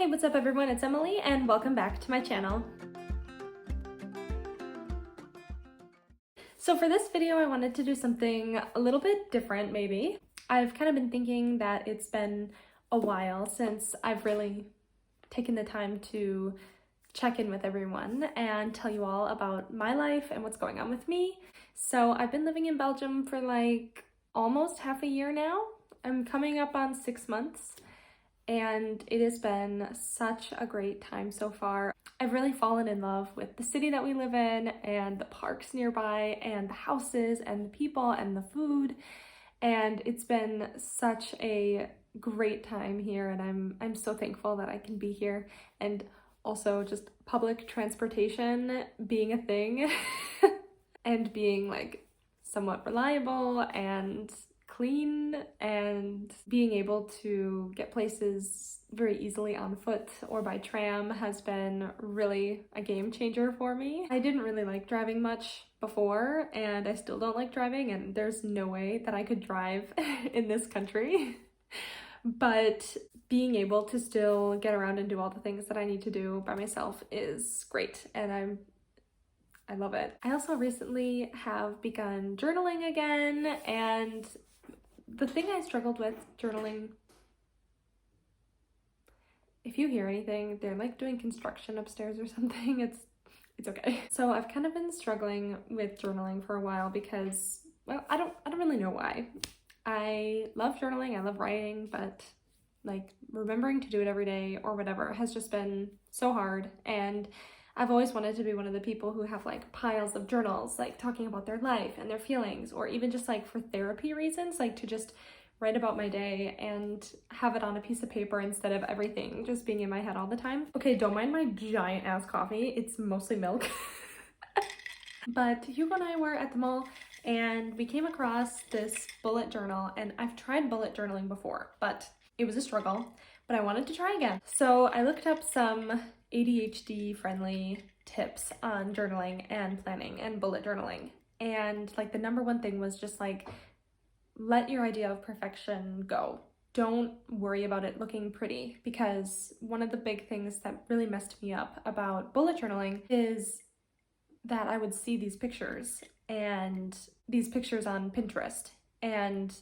Hey, what's up everyone? It's Emily and welcome back to my channel. So for this video, I wanted to do something a little bit different maybe. I've kind of been thinking that it's been a while since I've really taken the time to check in with everyone and tell you all about my life and what's going on with me. So I've been living in Belgium for like almost half a year now. I'm coming up on 6 months. And it has been such a great time so far. I've really fallen in love with the city that we live in and the parks nearby and the houses and the people and the food. And it's been such a great time here, and I'm so thankful that I can be here. And also just public transportation being a thing and being like somewhat reliable and clean and being able to get places very easily on foot or by tram has been really a game changer for me. I didn't really like driving much before, and I still don't like driving, and there's no way that I could drive in this country. But being able to still get around and do all the things that I need to do by myself is great, and I love it. I also recently have begun journaling again, and the thing I struggled with journaling, if you hear anything, they're like doing construction upstairs or something, it's okay. So I've kind of been struggling with journaling for a while because, well, I don't really know why. I love journaling, I love writing, but like remembering to do it every day or whatever has just been so hard. And I've always wanted to be one of the people who have like piles of journals, like talking about their life and their feelings, or even just like for therapy reasons, like to just write about my day and have it on a piece of paper instead of everything just being in my head all the time. Okay, don't mind my giant ass coffee. It's mostly milk. But Hugo and I were at the mall and we came across this bullet journal, and I've tried bullet journaling before, but it was a struggle, but I wanted to try again. So I looked up some ADHD friendly tips on journaling and planning and bullet journaling. And like the number one thing was just like, let your idea of perfection go. Don't worry about it looking pretty, because one of the big things that really messed me up about bullet journaling is that I would see these pictures on Pinterest, and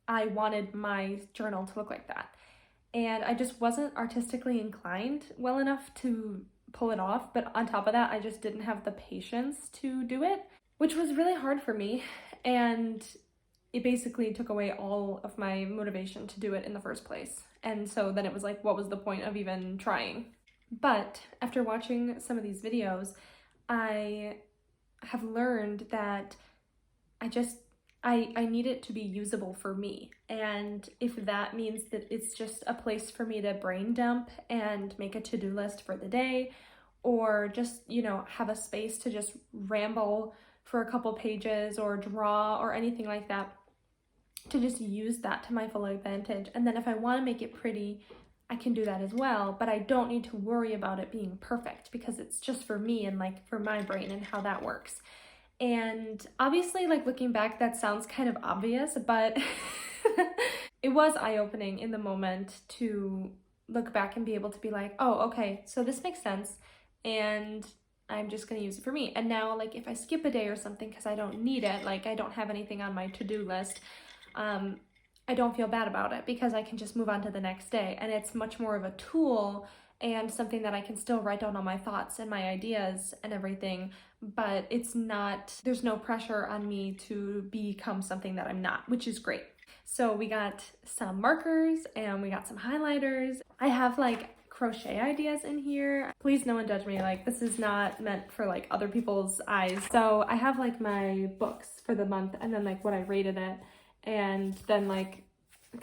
I wanted my journal to look like that. And I just wasn't artistically inclined well enough to pull it off. But on top of that, I just didn't have the patience to do it, which was really hard for me. And it basically took away all of my motivation to do it in the first place. And so then it was like, what was the point of even trying? But after watching some of these videos, I have learned that I need it to be usable for me. And if that means that it's just a place for me to brain dump and make a to-do list for the day, or just, you know, have a space to just ramble for a couple pages or draw or anything like that, to just use that to my full advantage. And then if I want to make it pretty, I can do that as well, but I don't need to worry about it being perfect because it's just for me and like for my brain and how that works. And obviously, like looking back, that sounds kind of obvious, but it was eye-opening in the moment to look back and be able to be like, oh, okay, so this makes sense, and I'm just gonna use it for me. And now, like, if I skip a day or something because I don't need it, like I don't have anything on my to-do list, I don't feel bad about it because I can just move on to the next day. And it's much more of a tool and something that I can still write down all my thoughts and my ideas and everything, but it's not, there's no pressure on me to become something that I'm not, which is great. So we got some markers and we got some highlighters. I have like crochet ideas in here. Please no one judge me, like this is not meant for like other people's eyes. So I have like my books for the month and then like what I rated it, and then like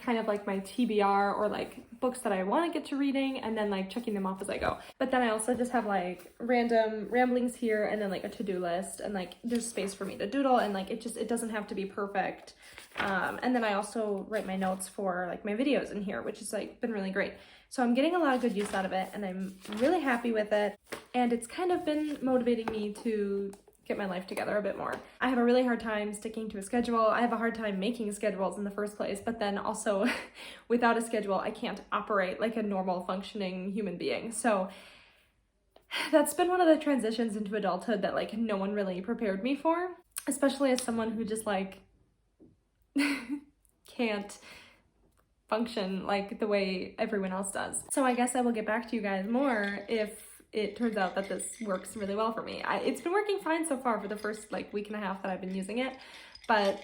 kind of like my TBR or like books that I want to get to reading, and then like checking them off as I go. But then I also just have like random ramblings here and then like a to-do list, and like there's space for me to doodle, and like it doesn't have to be perfect. And then I also write my notes for like my videos in here, which has like been really great. So I'm getting a lot of good use out of it and I'm really happy with it. And it's kind of been motivating me to get my life together a bit more. I have a really hard time sticking to a schedule. I have a hard time making schedules in the first place, but then also without a schedule, I can't operate like a normal functioning human being. So that's been one of the transitions into adulthood that like no one really prepared me for, especially as someone who just like can't function like the way everyone else does. So I guess I will get back to you guys more if it turns out that this works really well for me. It's been working fine so far for the first like week and a half that I've been using it, but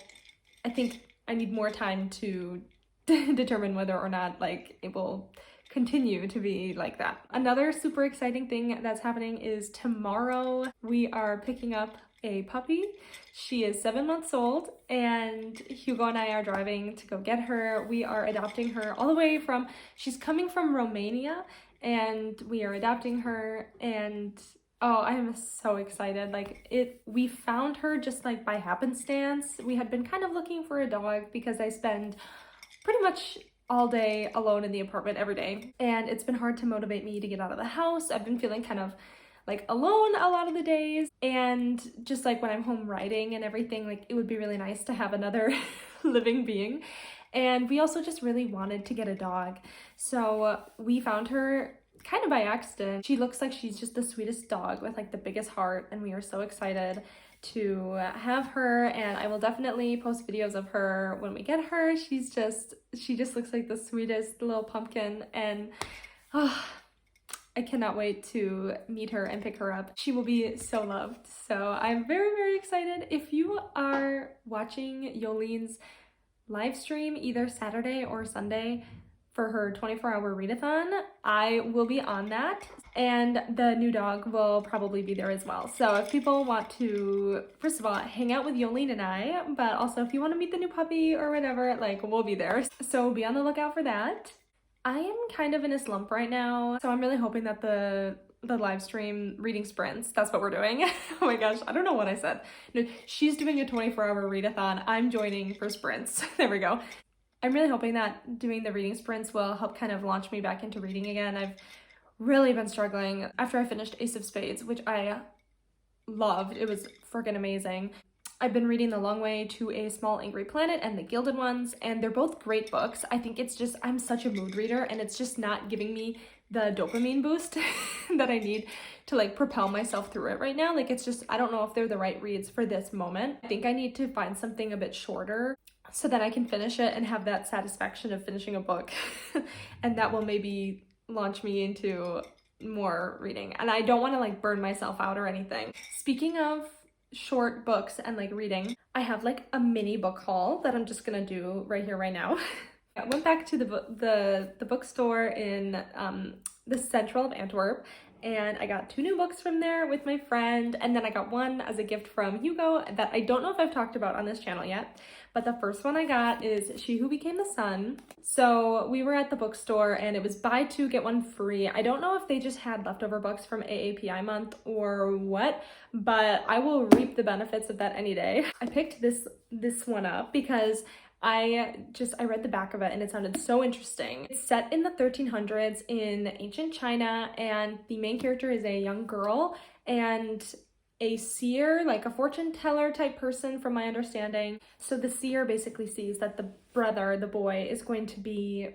I think I need more time to determine whether or not like it will continue to be like that. Another super exciting thing that's happening is tomorrow we are picking up a puppy. She is 7 months old and Hugo and I are driving to go get her. We are adopting her all the way from, she's coming from Romania, and we are adopting her, and oh, I am so excited. Like we found her just like by happenstance. We had been kind of looking for a dog because I spend pretty much all day alone in the apartment every day, and it's been hard to motivate me to get out of the house. I've been feeling kind of like alone a lot of the days, and just like when I'm home writing and everything, like it would be really nice to have another living being. And we also just really wanted to get a dog, so we found her kind of by accident. She looks like she's just the sweetest dog with like the biggest heart, and we are so excited to have her, and I will definitely post videos of her when we get her. She just looks like the sweetest little pumpkin, and oh, I cannot wait to meet her and pick her up. She will be so loved. So I'm very, very excited. If you are watching Yolene's live stream either Saturday or Sunday for her 24-hour readathon, I will be on that, and the new dog will probably be there as well. So if people want to, first of all, hang out with Yolene and I, but also if you want to meet the new puppy or whatever, like we'll be there. So be on the lookout for that. I am kind of in a slump right now, so I'm really hoping that the live stream reading sprints, that's what we're doing. Oh my gosh, I don't know what I said. No, she's doing a 24-hour readathon. I'm joining for sprints. There we go. I'm really hoping that doing the reading sprints will help kind of launch me back into reading again. I've really been struggling after I finished Ace of Spades, which I loved. It was freaking amazing. I've been reading The Long Way to a Small Angry Planet and The Gilded Ones, and they're both great books. I think it's just, I'm such a mood reader, and it's just not giving me the dopamine boost that I need to like propel myself through it right now. Like it's just, I don't know if they're the right reads for this moment. I think I need to find something a bit shorter so that I can finish it and have that satisfaction of finishing a book. And that will maybe launch me into more reading. And I don't want to like burn myself out or anything. Speaking of short books and like reading, I have like a mini book haul that I'm just gonna do right here, right now. I went back to the bookstore in the central of Antwerp, and I got 2 new books from there with my friend, and then I got one as a gift from Hugo that I don't know if I've talked about on this channel yet, but the first one I got is She Who Became the Sun. So we were at the bookstore and it was buy 2 get 1 free. I don't know if they just had leftover books from AAPI month or what, but I will reap the benefits of that any day. I picked this one up because I read the back of it and it sounded so interesting. It's set in the 1300s in ancient China, and the main character is a young girl and a seer, like a fortune teller type person from my understanding. So the seer basically sees that the brother, the boy, is going to be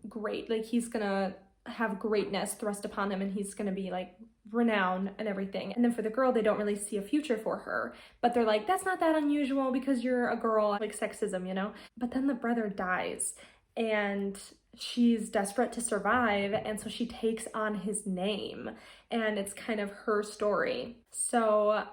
great. Like he's gonna have greatness thrust upon him and he's gonna be like renowned and everything. And then for the girl, they don't really see a future for her, but they're like, that's not that unusual because you're a girl, like sexism, you know? But then the brother dies and she's desperate to survive, and so she takes on his name, and it's kind of her story. So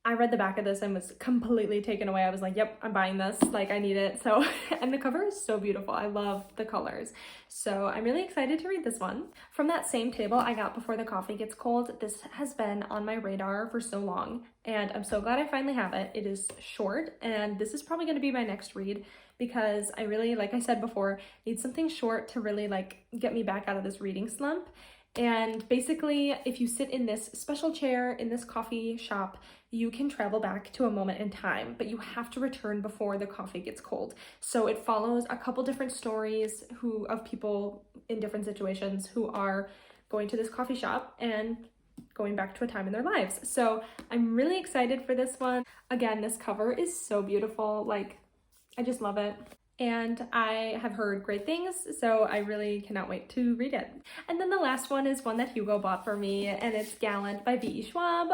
I read the back of this and was completely taken away. I was like, yep, I'm buying this, like I need it. So, and the cover is so beautiful. I love the colors. So I'm really excited to read this one. From that same table I got Before the Coffee Gets Cold. This has been on my radar for so long, and I'm so glad I finally have it. It is short, and this is probably going to be my next read because I really, like I said before, need something short to really like get me back out of this reading slump. And basically, if you sit in this special chair in this coffee shop, you can travel back to a moment in time, but you have to return before the coffee gets cold. So it follows a couple different stories of people in different situations who are going to this coffee shop, and going back to a time in their lives. So I'm really excited for this one. Again, this cover is so beautiful. Like, I just love it. And I have heard great things, so I really cannot wait to read it. And then the last one is one that Hugo bought for me, and it's Gallant by V.E. Schwab.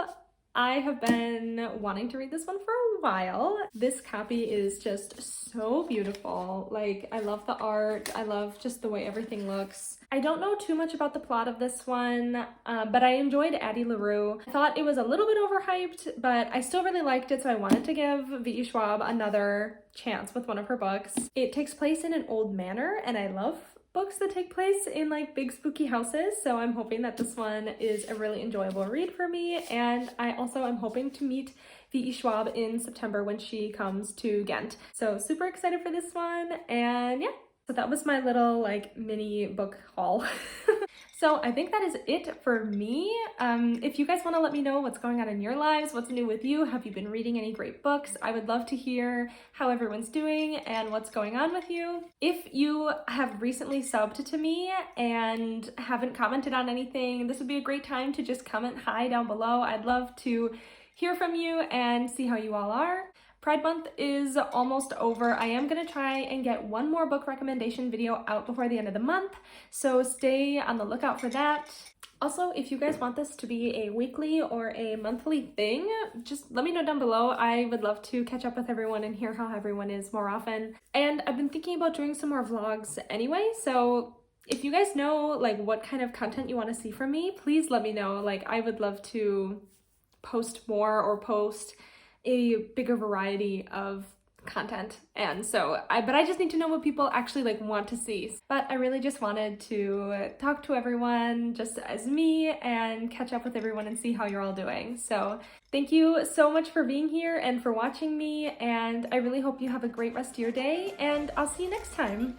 I have been wanting to read this one for a while. This copy is just so beautiful. Like, I love the art. I love just the way everything looks. I don't know too much about the plot of this one, but I enjoyed Addie LaRue. I thought it was a little bit overhyped, but I still really liked it, so I wanted to give V.E. Schwab another chance with one of her books. It takes place in an old manor, and I love books that take place in like big spooky houses, so I'm hoping that this one is a really enjoyable read for me. And I also am hoping to meet V.E. Schwab in September when she comes to Ghent, so super excited for this one. And yeah, so that was my little like mini book haul. So I think that is it for me. If you guys want to let me know what's going on in your lives, what's new with you, have you been reading any great books? I would love to hear how everyone's doing and what's going on with you. If you have recently subbed to me and haven't commented on anything, this would be a great time to just comment hi down below. I'd love to hear from you and see how you all are. Pride Month is almost over. I am going to try and get one more book recommendation video out before the end of the month, so stay on the lookout for that. Also, if you guys want this to be a weekly or a monthly thing, just let me know down below. I would love to catch up with everyone and hear how everyone is more often. And I've been thinking about doing some more vlogs anyway, so if you guys know like what kind of content you want to see from me, please let me know. Like, I would love to post more or post a bigger variety of content. And so but I just need to know what people actually like want to see. But I really just wanted to talk to everyone just as me and catch up with everyone and see how you're all doing. So thank you so much for being here and for watching me, and I really hope you have a great rest of your day, and I'll see you next time.